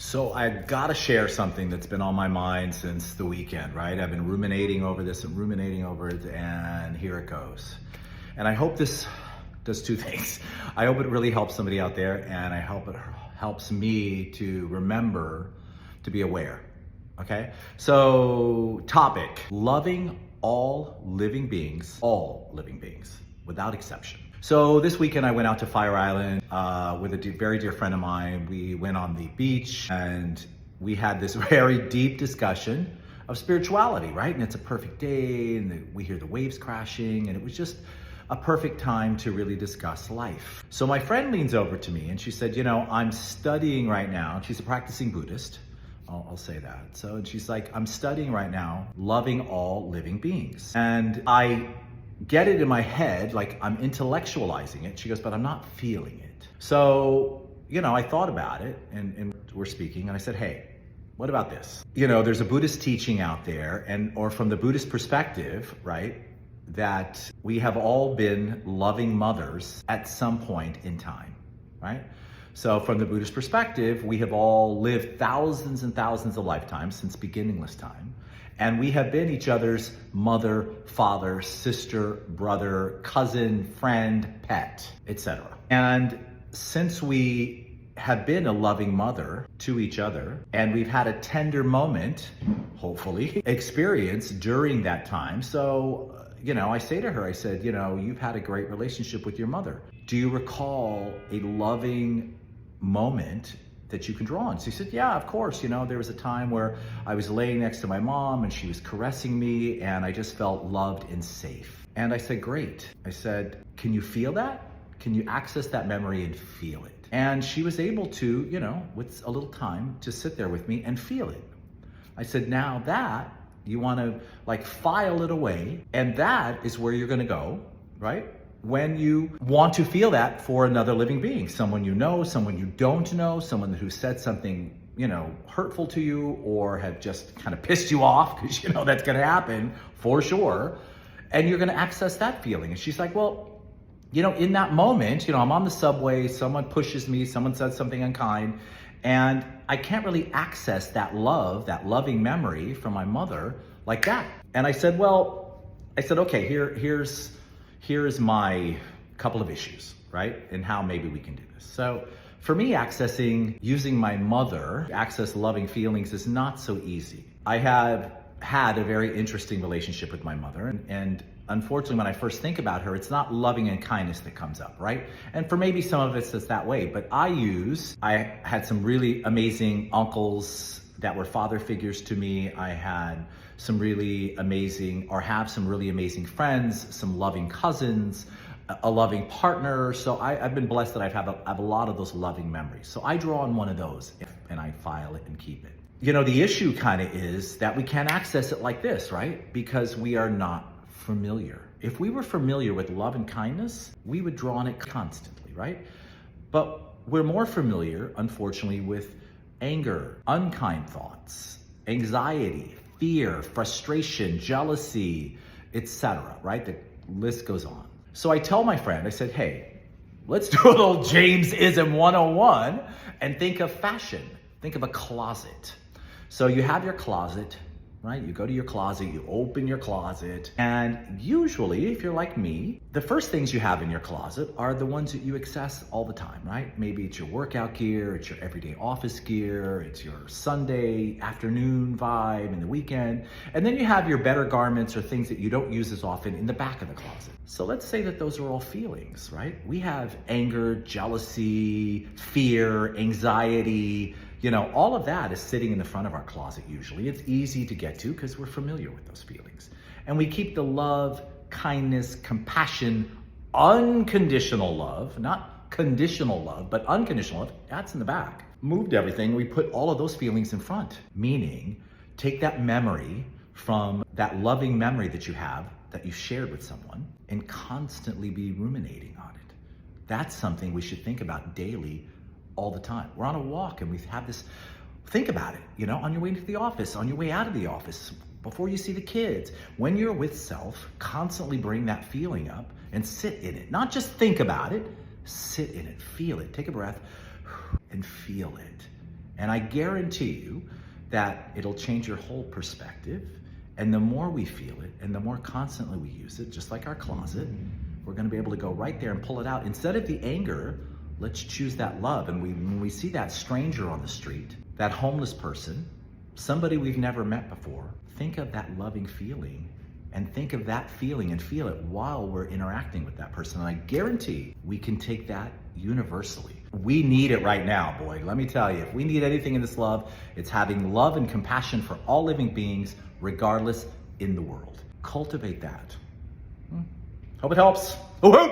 So I gotta share something that's been on my mind since the weekend, right? I've been ruminating over this and ruminating over it, and here it goes. And I hope this does two things. I hope it really helps somebody out there, and I hope it helps me to remember to be aware, okay? So topic, loving all living beings, without exception. So this weekend I went out to Fire Island with a very dear friend of mine. We went on the beach and we had this very deep discussion of spirituality, right? And it's a perfect day and we hear the waves crashing, and it was just a perfect time to really discuss life. So my friend leans over to me and she said, I'm studying right now. She's a practicing Buddhist. I'll say that. So and she's like, I'm studying right now, loving all living beings. And I get it in my head, like I'm intellectualizing it. She goes, but I'm not feeling it. So, I thought about it and we're speaking and I said, hey, what about this? There's a Buddhist teaching out there or from the Buddhist perspective, right? That we have all been loving mothers at some point in time, right? So from the Buddhist perspective, we have all lived thousands and thousands of lifetimes since beginningless time. And we have been each other's mother, father, sister, brother, cousin, friend, pet, etc. And since we have been a loving mother to each other, and we've had a tender moment, hopefully, experience during that time. So, I say to her, I said, you've had a great relationship with your mother. Do you recall a loving moment that you can draw on? So he said, yeah, of course. There was a time where I was laying next to my mom and she was caressing me and I just felt loved and safe. And I said, great. I said, can you feel that? Can you access that memory and feel it? And she was able to, with a little time, to sit there with me and feel it. I said, now that you want to file it away, and that is where you're going to go, right? When you want to feel that for another living being, someone you know, someone you don't know, someone who said something, hurtful to you or have just kind of pissed you off, because that's going to happen for sure. And you're going to access that feeling. And she's like, well, in that moment, I'm on the subway, someone pushes me, someone says something unkind, and I can't really access that love, that loving memory from my mother like that. And I said, okay, here's my couple of issues, right? And how maybe we can do this. So for me, using my mother to access loving feelings is not so easy. I have had a very interesting relationship with my mother, and unfortunately, when I first think about her, it's not loving and kindness that comes up, right? And for maybe some of it's that way, but I had some really amazing uncles that were father figures to me. I had some really amazing, or have some really amazing friends, some loving cousins, a loving partner. So I've been blessed that I have a lot of those loving memories. So I draw on one of those and I file it and keep it. The issue kind of is that we can't access it like this, right? Because we are not familiar. If we were familiar with love and kindness, we would draw on it constantly, right? But we're more familiar, unfortunately, with anger, unkind thoughts, anxiety, fear, frustration, jealousy, etc., right? The list goes on. So I tell my friend, I said, hey, let's do a little James-ism 101 and think of fashion. Think of a closet. So you have your closet, right? You go to your closet, you open your closet, and usually, if you're like me, the first things you have in your closet are the ones that you access all the time, right? Maybe it's your workout gear, it's your everyday office gear, it's your Sunday afternoon vibe in the weekend, and then you have your better garments or things that you don't use as often in the back of the closet. So let's say that those are all feelings, right? We have anger, jealousy, fear, anxiety, all of that is sitting in the front of our closet usually. It's easy to get to because we're familiar with those feelings. And we keep the love, kindness, compassion, unconditional love, not conditional love, but unconditional love, that's in the back. Moved everything, we put all of those feelings in front. Meaning, take that memory from that loving memory that you have, that you shared with someone, and constantly be ruminating on it. That's something we should think about daily, all the time. We're on a walk and we have this, think about it, on your way to the office, on your way out of the office, before you see the kids. When you're with self, constantly bring that feeling up and sit in it. Not just think about it, sit in it, feel it. Take a breath and feel it. And I guarantee you that it'll change your whole perspective. And the more we feel it and the more constantly we use it, just like our closet, we're going to be able to go right there and pull it out. Instead of the anger, let's choose that love. And when we see that stranger on the street, that homeless person, somebody we've never met before, think of that loving feeling and think of that feeling and feel it while we're interacting with that person. And I guarantee we can take that universally. We need it right now, boy. Let me tell you, if we need anything in this love, it's having love and compassion for all living beings, regardless, in the world. Cultivate that. Hope it helps. Woo-hoo!